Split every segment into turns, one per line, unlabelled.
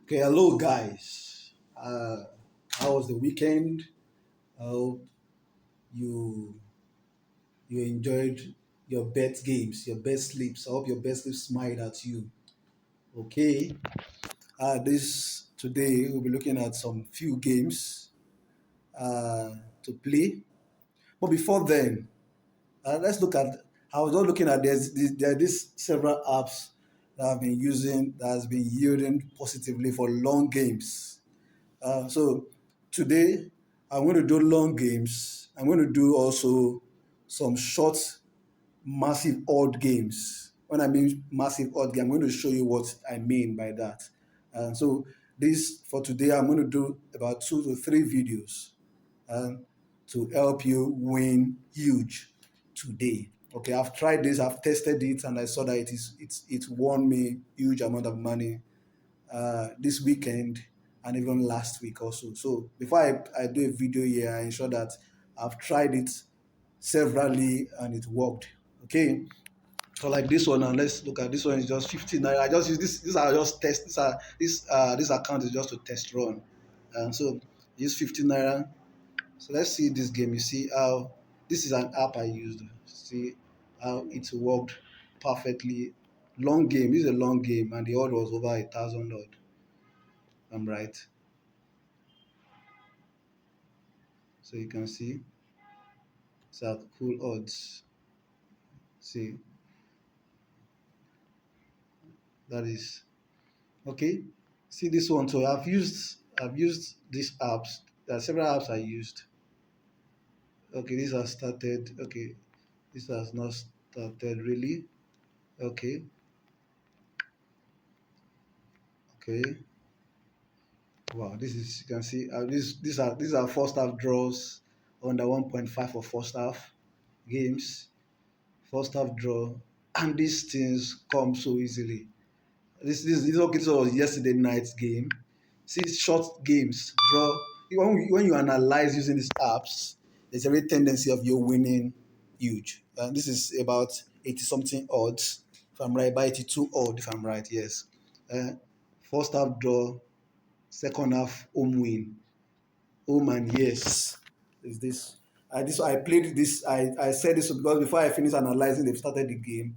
Okay, hello guys. How was the weekend? I hope you you enjoyed your bet games, your bet sleeps. I hope your bet sleeps smiled at you. Okay. This today we'll be looking at some few games to play. But before then, let's look at. I was just looking at there are these several apps that I've been using that has been yielding positively for long games. So today I'm going to do long games. I'm going to do also some short, massive odd games. When I mean massive odd game, I'm going to show you what I mean by that. So this for today, I'm going to do about 2 to 3 videos um, to help you win huge today. Okay, I've tried this, I've tested it, and I saw that it won me huge amount of money this weekend and even last week also. So before I do a video here, I ensure that I've tried it severally and it worked. Okay. So like this one, and let's look at this one is just 15 naira. I just use this. These are just test. This account is just a test run. So use 15 naira. So let's see this game. You see how this is an app I used. See how it worked perfectly. Long game. This is a long game, and the odd was over 1,000 odd. I'm right. So you can see it's at cool odds. See, that is okay. See this one too. I've used these apps. There are several apps I used. Okay, this has started. Okay, this has not started really. Okay, okay. Wow, this is you can see these are first half draws under 1.5 for first half games. First half draw, and these things come so easily. This okay. This was yesterday night's game. See, short games draw. When you analyze using these apps, there's every tendency of you winning huge. This is about 80 something odds, if I'm right, by 82 odd, if I'm right. Yes. Uh, First half draw, second half home win. Home and yes, is this. I played this. I said this because before I finished analyzing, they've started the game.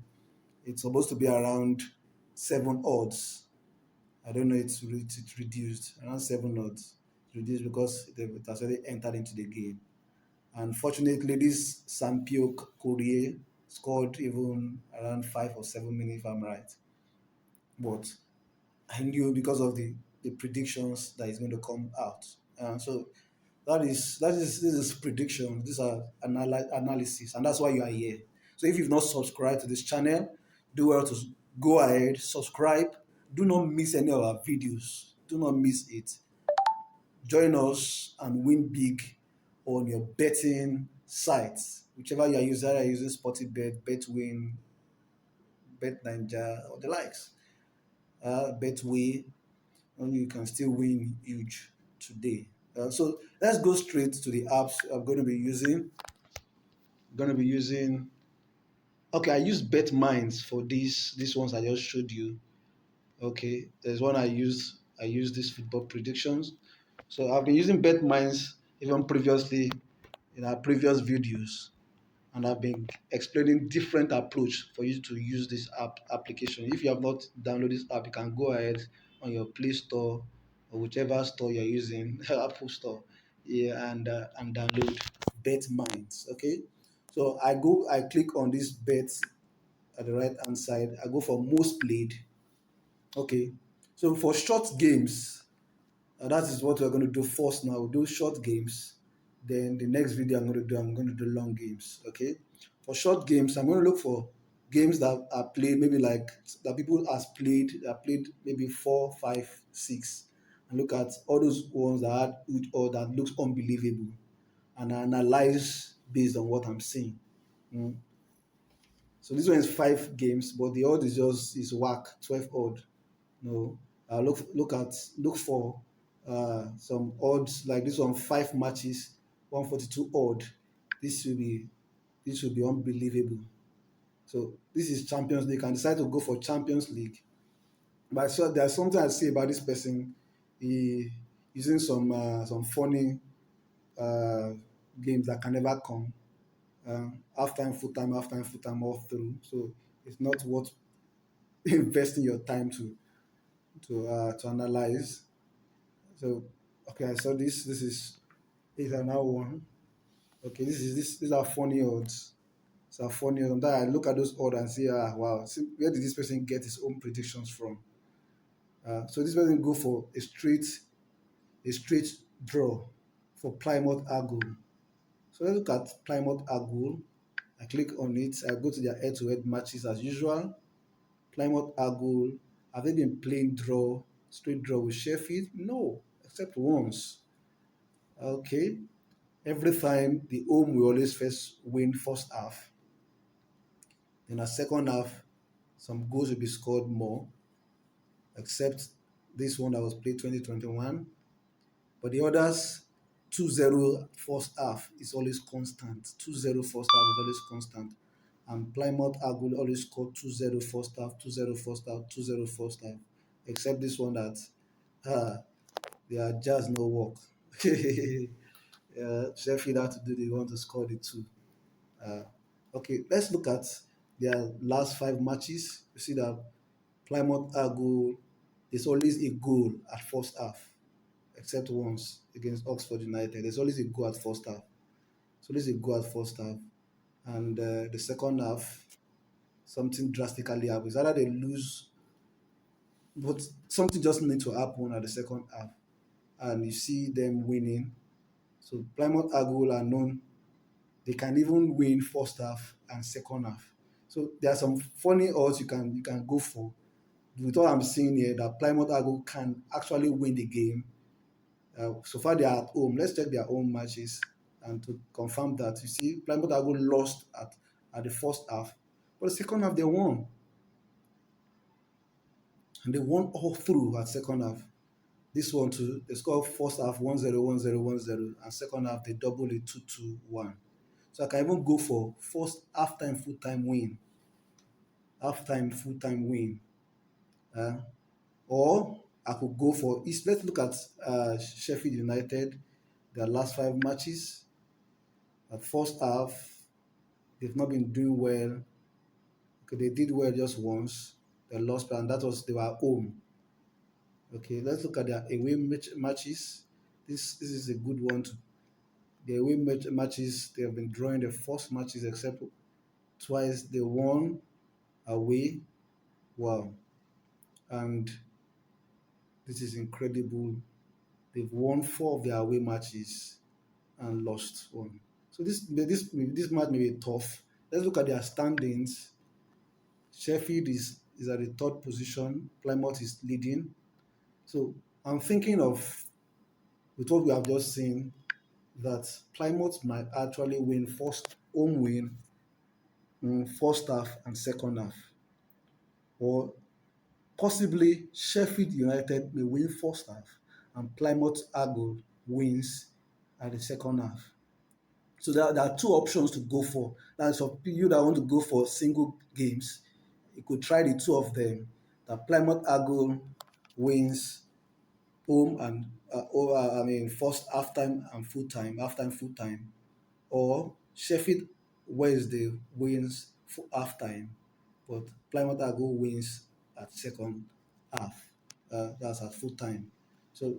It's supposed to be around 7 odds. I don't know, it's reduced around 7 odds. It's reduced because it has already entered into the game. Unfortunately, this Sampio Courier scored even around 5 or 7 minutes, if I'm right. But I knew because of the predictions that is going to come out. So this is prediction. These are analysis, and that's why you are here. So if you've not subscribed to this channel, do well to go ahead, subscribe. Do not miss any of our videos. Do not miss it. Join us and win big on your betting sites, whichever you are using. Are using sportybet, betwin, betnaija, or the likes. Betway, and you can still win huge today. So let's go straight to the apps I'm going to be using. Going to be using. Okay, I use BetMinds for these ones I just showed you. Okay, there's one I use. I use these football predictions. So I've been using BetMinds even previously in our previous videos, and I've been explaining different approach for you to use this application. If you have not downloaded this app, you can go ahead on your Play Store or whichever store you're using, Apple Store, yeah, and download BetMinds. Okay, so I click on this bet at the right hand side. I go for most played. Okay, so for short games, that is what we're going to do first now. We'll do short games. Then the next video I'm going to do long games. Okay. For short games, I'm going to look for games that are played, maybe like that people has played, that played maybe 4, 5, 6, and look at all those ones that had or that looks unbelievable, and I analyze based on what I'm seeing. Mm. So this one is 5 games, but the odd is whack 12 odd. No, look for some odds like this one, 5 matches, 142 odd. This will be this will be unbelievable. So this is Champions League. You can decide to go for Champions League. But I saw there's something I see about this person. He using some funny uh, games that can never come. Half time, full time, all through. So it's not worth investing your time to analyze. So okay, I saw this. This is another one. Okay, these are funny odds. These are funny odds. Sometimes I look at those odds and say, ah, wow, see, where did this person get his own predictions from? So this person go for a straight draw for Plymouth Argyle. So let's look at Plymouth Argyle. I click on it. I go to their head-to-head matches as usual. Plymouth Argyle, have they been playing straight draw with Sheffield? No, except once. Okay. Every time the home will always first win first half. In a second half, some goals will be scored more, except this one that was played 2021. But the others, 2-0 first half is always constant. 2-0 first half is always constant. And Plymouth Argyle always scored 2-0 first half, 2-0 first half, 2-0 first half. Except this one that uh, they are just no work. Sheffield had to do the one to score the two. Uh, okay, let's look at their last five matches. You see that Plymouth Argyle is always a goal at first half, except once against Oxford United. There's always a goal at first half. So always a goal at first half. And the second half, something drastically happens. Either they lose, but something just needs to happen at the second half. And you see them winning. So Plymouth Argyle are known, they can even win first half and second half. So there are some funny odds you can go for. With what I'm seeing here, that Plymouth Argyle can actually win the game. So far they are at home. Let's check their home matches and to confirm that. You see, Plymouth Argyle lost at the first half, but the second half they won, and they won all through at second half. This one too, they scored first half 1-0, 1-0, 1-0, and second half they double it 2-2, 1. So I can even go for first half-time full-time win, half-time full-time win. Uh, or I could go for let's look at Sheffield United, their last five matches. At first half, they've not been doing well. Okay, they did well just once. They lost, and that was they were at home. Okay, let's look at their away matches. This is a good one. The away matches, they have been drawing the first matches except twice they won away. Wow, and this is incredible. They've won four of their away matches and lost one. So this match may be tough. Let's look at their standings. Sheffield is at the third position. Plymouth is leading. So I'm thinking of, with what we have just seen, that Plymouth might actually win first home win, first half and second half, or possibly Sheffield United may win first half and Plymouth Argyle wins at the second half. So there are two options to go for. That's for you that want to go for single games. You could try the two of them. That Plymouth Argyle wins home and first half time full time, or Sheffield Wednesday wins for half time, but Plymouth Argyle wins at second half. That's at full time. So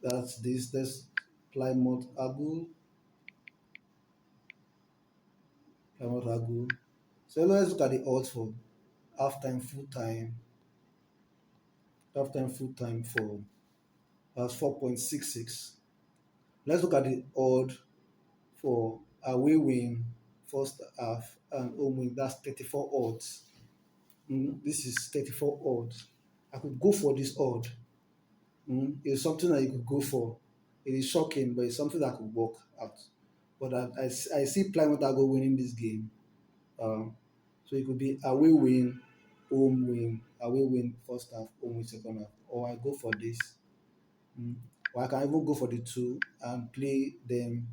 that's this. That's Plymouth Argyle, Plymouth Argyle. So let's look at the odds for half time full time. Half time full time for that's 4.66. Let's look at the odd for away win first half and home win. That's 34 odds. This is 34 odds. I could go for this odd. It's something that you could go for. It is shocking, but it's something that could work out. But I see Plymouth Argyle winning this game. Um, so it could be home win, away win first half, home win second half. Or I go for this. Mm. Or I can even go for the two and play them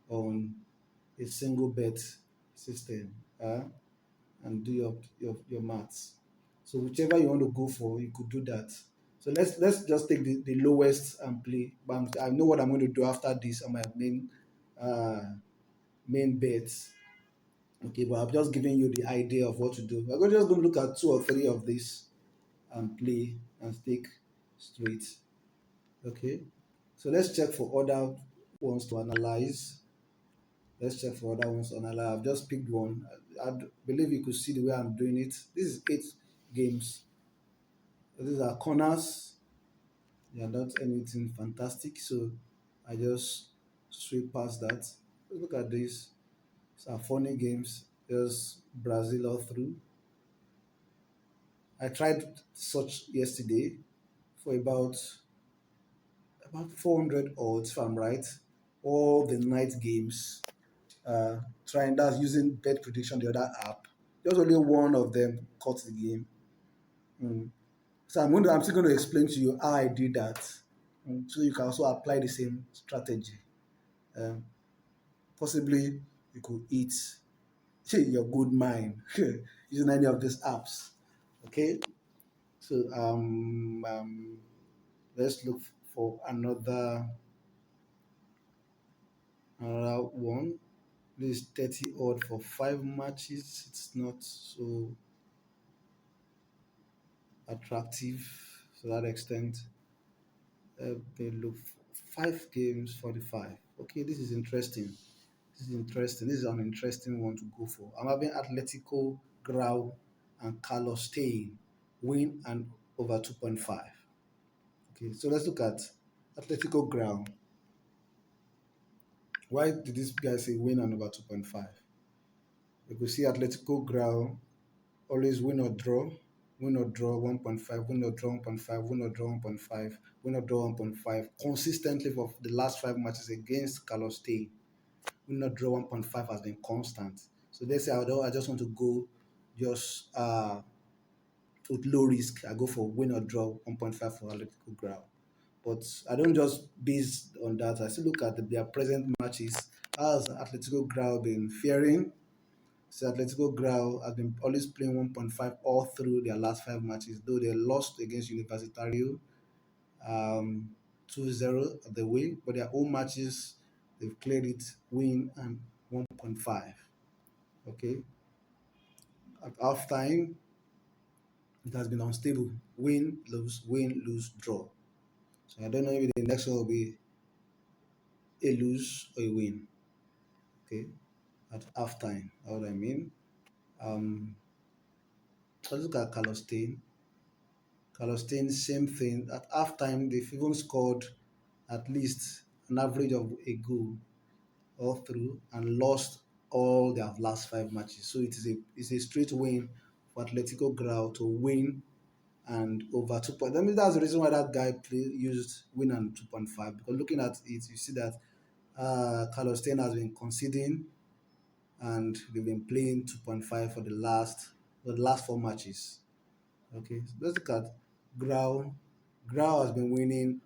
on a single bet system and do your maths. So whichever you want to go for, you could do that. So let's just take the lowest and play. But I know what I'm going to do after this on my main bets. Okay, but I've just given you the idea of what to do. We're just going to look at two or three of these and play and stick straight. Okay, so let's check for other ones to analyze. Let's check for other ones to analyze. I've just picked one. I believe you could see the way I'm doing it. This is 8 games. These are corners. They are not anything fantastic, so I just sweep past that. Look at this. These are funny games. Just Brazil all through. I tried such yesterday for about 400 odds, if I'm right. All the night games. Trying that's using bet prediction, the other app. Just only one of them caught the game. Mm. So I'm still going to explain to you how I did that, so you can also apply the same strategy. Um, Possibly you could eat your good mind using any of these apps. Okay, so let's look for another one. This is 30 odd for 5 matches. It's not so attractive to that extent. They look 5 games 45. Okay, this is interesting. This is interesting. This is an interesting one to go for. I'm having Atletico Grau and Carlos Stein win and over 2.5. Okay, so let's look at Atletico Grau. Why did this guy say win and over 2.5? You could see Atletico Grau always win or draw 1.5, win or draw 1.5, win or draw 1.5, win or draw 1.5 consistently for the last 5 matches against Carlos Stein. Win or draw 1.5 has been constant. So they say, although I just want to go just with low risk, I go for win or draw 1.5 for Atletico Grau. But I don't just base on that. I still look at their present matches. How has Atletico Grau been faring? So Atletico Grau has been always playing 1.5 all through their last 5 matches, though they lost against Universitario um, 2-0 at the way, but their own matches, they've cleared it, win and 1.5. Okay. At halftime, it has been unstable. Win, lose, draw. So I don't know if the next one will be a lose or a win. Okay. At halftime. That's what I mean. Um, let's look at Carlos Stein. Carlos Stein, same thing. At halftime, they've even scored at least an average of a goal all through and lost all their last 5 matches. So it's a straight win for Atletico Grau to win and over 2 point. I mean, that's the reason why that guy used win and 2.5, because looking at it, you see that Carlos Stein has been conceding and they've been playing 2.5 for the last 4 matches. Okay, so let's look at Grau. Grau has been winning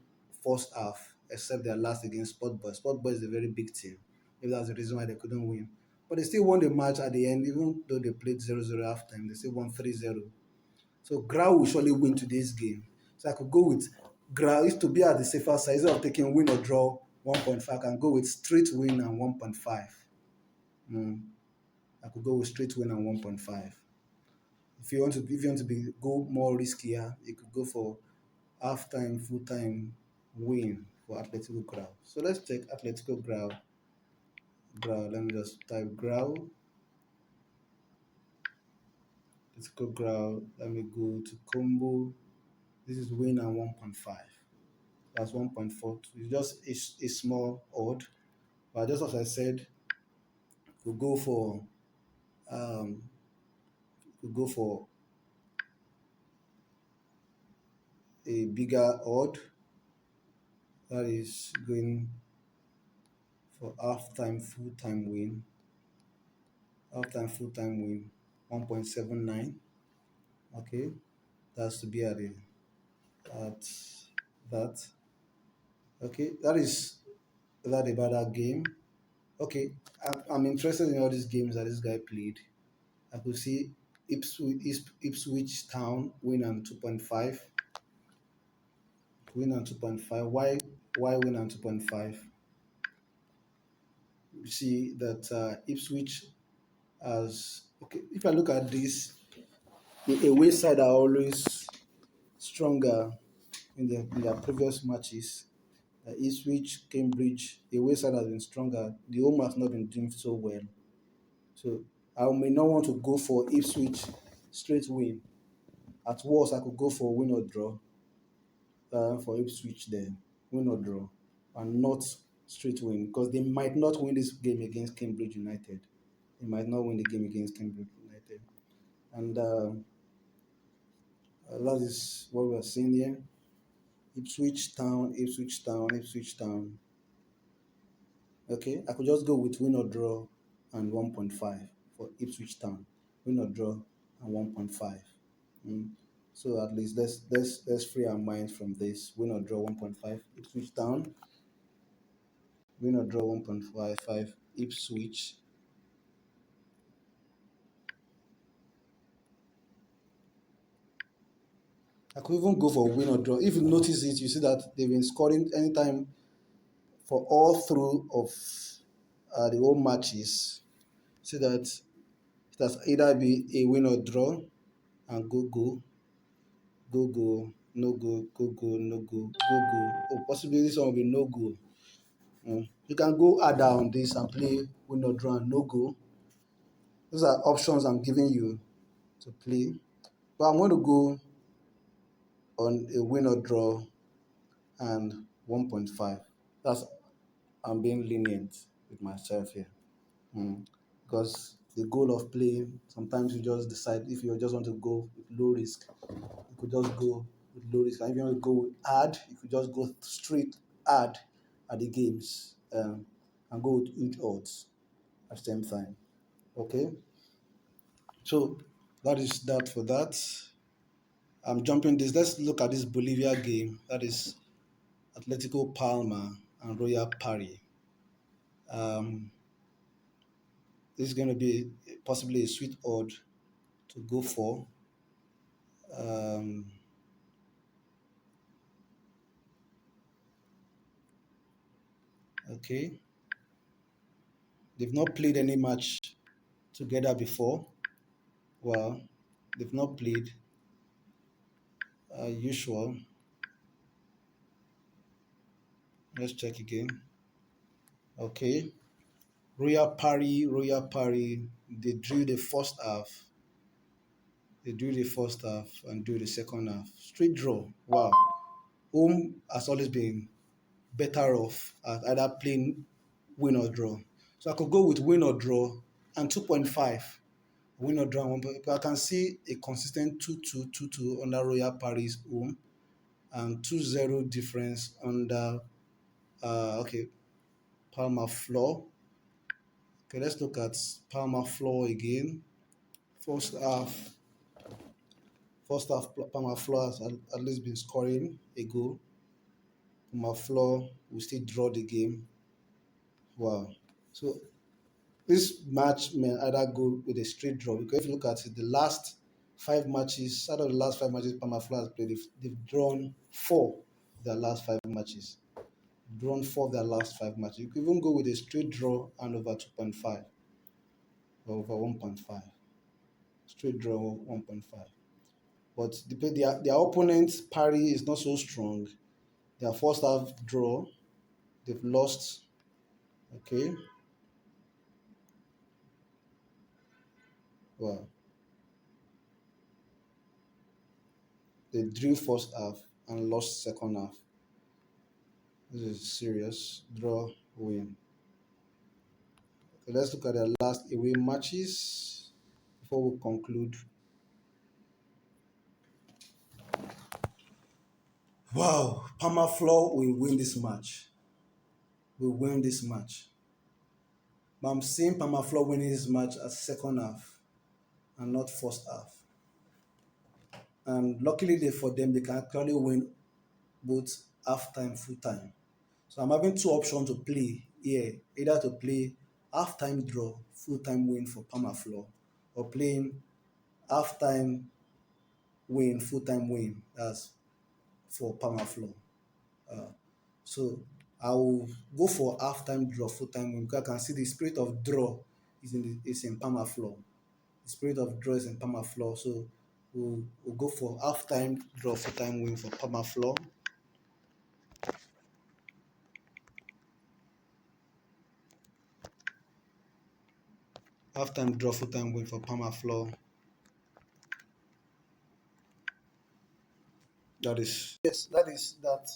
first half, except their last against Sportboy. Sportboy is a very big team. Maybe that's the reason why they couldn't win. But they still won the match at the end, even though they played 0-0 halftime. They still won 3-0. So Grau will surely win today's game. So I could go with Grau. Is to be at the safer side. Instead of taking win or draw 1.5, I can go with straight win and 1.5. Mm. I could go with straight win and 1.5. If you want to go more riskier, you could go for half-time, full-time win for Atletico Grau. So let's check Atletico Grau. Let me just type Grau. Atletico Grau. Let me go to combo. This is win and 1.5. That's 1.42. It's just a small odd. But just as I said, we go for um, we go for a bigger odd, that is going for half-time full-time win 1.79. Okay, that's to be at that. Okay, that is that about that game. Okay, I'm interested in all these games that this guy played. I could see Ipswich Town win and 2.5. Win and 2.5. Why win and 2.5? You see that Ipswich has, okay. If I look at this, the away side are always stronger in their previous matches. Ipswich, Cambridge, the away side has been stronger. The home has not been doing so well. So I may not want to go for Ipswich straight win. At worst, I could go for win or draw for Ipswich there, win or draw, and not straight win because they might not win this game against Cambridge United. They might not win the game against Cambridge United, and that is what we are seeing here. Ipswich Town, Ipswich Town, Ipswich Town. Okay, I could just go with win or draw and 1.5 for Ipswich Town. Win or draw and 1.5. Mm. So at least let's free our minds from this. Win or draw 1.5 Ipswich Town. Win or draw 1.55 Ipswich. I could even go for win or draw. If you notice it, you see that they've been scoring anytime for all through of the whole matches. See that it has either be a win or draw and go, no go, no go. Or possibly this one will be no go. You can go harder on this and play win or draw and no go. Those are options I'm giving you to play. But I'm going to go on a win or draw and 1.5. That's I'm being lenient with myself here. Because the goal of playing, sometimes you just decide if you just want to go with low risk, you could just go with low risk. And if you want to go with hard, you could just go straight hard at the games and go with huge odds at the same time. Okay, so that is that for that. I'm jumping this. Let's look at this Bolivia game. That is Atletico Palma and Royal Pari. Um, this is going to be possibly a sweet odd to go for. Um, okay, they've not played any match together before. Well, they've not played usual. Let's check again. Okay, Royal Pari. They drew the first half. They drew the first half and drew the second half. Straight draw. Wow. Home has always been better off at either playing win or draw. So I could go with win or draw and 2.5. Win or draw and 1. But I can see a consistent 2-2, 2-2 under Royal Paris home and 2-0 difference under okay, Palma floor. Okay, let's look at Palma floor again. First half, Palma floor has at least been scoring a goal. Palma floor will still draw the game. Wow. So this match may either go with a straight draw because if you look at it, the last 5 matches, out of the last 5 matches Palmaflo has played, they've drawn 4 of their last 5 matches. Drawn 4 of their last 5 matches. You could even go with a straight draw and over 2.5 or over 1.5. Straight draw 1.5. But their opponent, Parry, is not so strong. Their first half draw, they've lost. Okay. Well, they drew first half and lost second half. This is serious. Draw, win. So let's look at their last away matches before we conclude. Wow, Palmaflo will win this match. Will win this match. But I'm seeing Palmaflo winning this match at second half and not first half. And luckily for them, they can actually win both half time, full time. So I'm having 2 options to play here, either to play half time draw, full time win for Palmaflo, or playing halftime win, full time win. That's for Permaflow. Uh, so I will go for halftime draw, full time win, because I can see the spirit of draw is in Permaflow. The spirit of draw is in Permaflow. So we'll go for halftime draw, full time win for Permaflow. Halftime draw, full time win for Permaflow. That is, yes, that is that.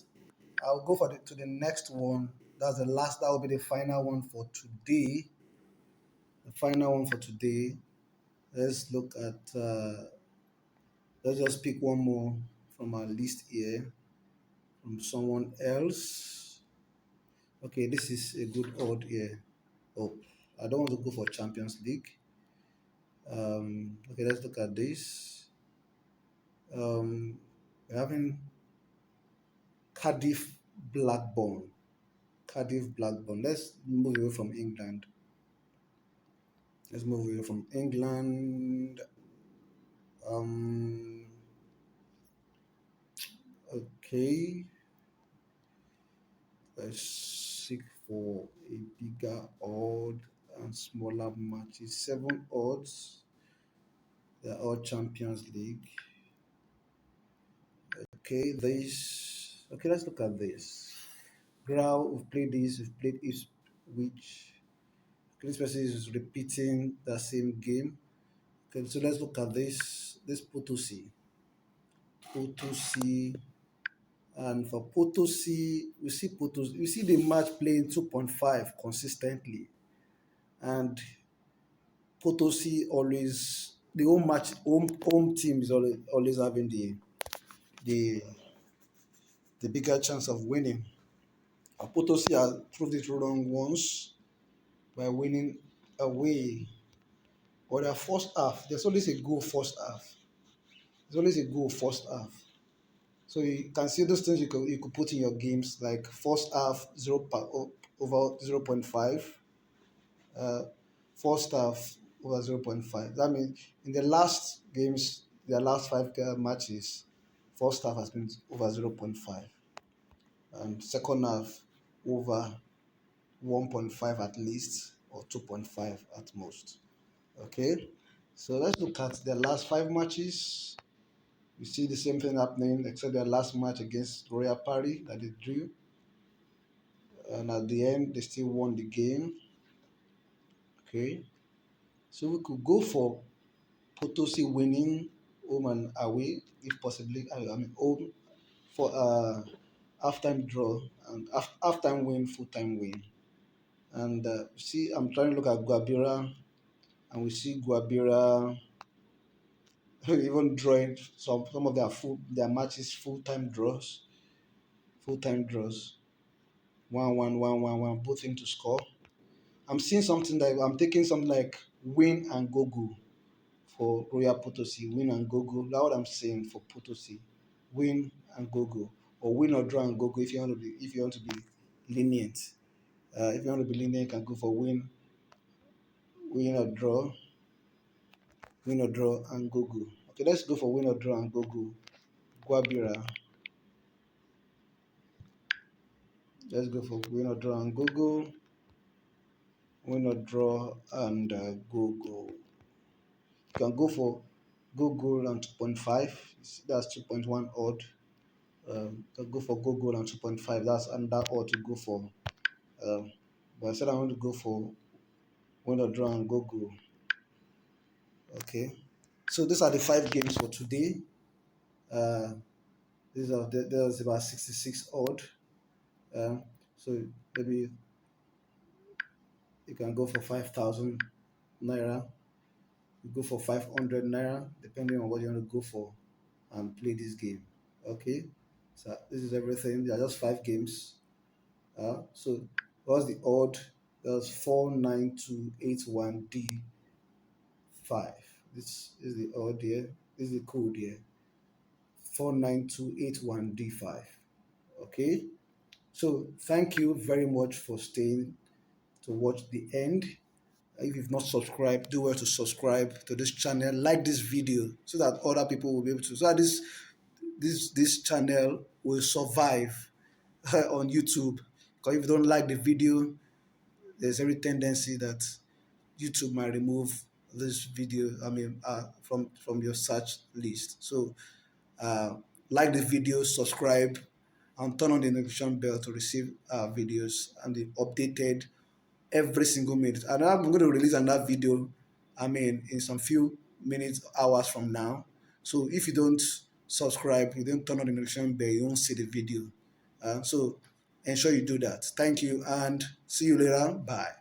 I'll go for to the next one. That's the last. That will be the final one for today. The final one for today. Let's look at. Let's just pick one more from our list here from someone else. Okay, this is a good odd here. Oh, I don't want to go for Champions League. Okay, let's look at this. We're having Cardiff Blackburn. Cardiff Blackburn. Let's move away from England. Let's move away from England. Um, okay. Let's seek for a bigger odd and smaller matches. Seven odds. They're all Champions League. Okay, this. Okay, let's look at this. Grau, we've played this. We've played which. Okay, this person is repeating the same game. Okay, so let's look at this. This Potosi. Potosi. And for Potosi, we see the match playing 2.5 consistently. And Potosi always the home team is always having the the bigger chance of winning. Potosi has proved it wrong once by winning away. Or their first half, there's always a goal first half. There's always a goal first half. So you can see those things you could put in your games like first half over 0.5, uh, first half over 0.5. That means in the last games, their last five matches, first half has been over 0.5, and second half over 1.5 at least, or 2.5 at most. Okay, so let's look at their last five matches. You see the same thing happening, except their last match against Royal Party that they drew, and at the end they still won the game. Okay, so we could go for Potosi winning home and away, if possibly. I mean, home for halftime draw and halftime win, full time win. And see, I'm trying to look at Guabira, and we see Guabira even drawing some of their matches full time draws, 1-1, 1-1, 1, both teams to score. I'm seeing something like I'm taking something like win and go for Royal Potosi, win and go. That's what I'm saying for Potosi, win and go, or win or draw and go if you want to be lenient. If you want to be lenient, you can go for win or draw, and go. Okay, let's go for win or draw and go. Guabira. Let's go for win or draw and go. Win or draw and go. You can go for go and 2.5. That's 2.1 odd. You can go for go and 2.5. That's under odd to go for. But I said I want to go for win or draw and go. Okay. So these are the five games for today. Uh, there's about 66 odd. So maybe you can go for 5,000 naira. You go for 500 naira, depending on what you want to go for, and play this game. Okay. So this is everything. There are just five games. So what's the odd? That's 49281D5. This is the odd here. This is the code here. 49281D5. Okay. So thank you very much for staying to watch the end. If you've not subscribed, do well to subscribe to this channel. Like this video so that other people will be able to. So that this channel will survive on YouTube. Because if you don't like the video, there's every tendency that YouTube might remove this video. From your search list. So uh, like the video, subscribe, and turn on the notification bell to receive videos and the updated every single minute. And I'm going to release another video, in some few minutes, hours from now. So if you don't subscribe, you don't turn on the notification bell, you won't see the video. So ensure you do that. Thank you and see you later. Bye.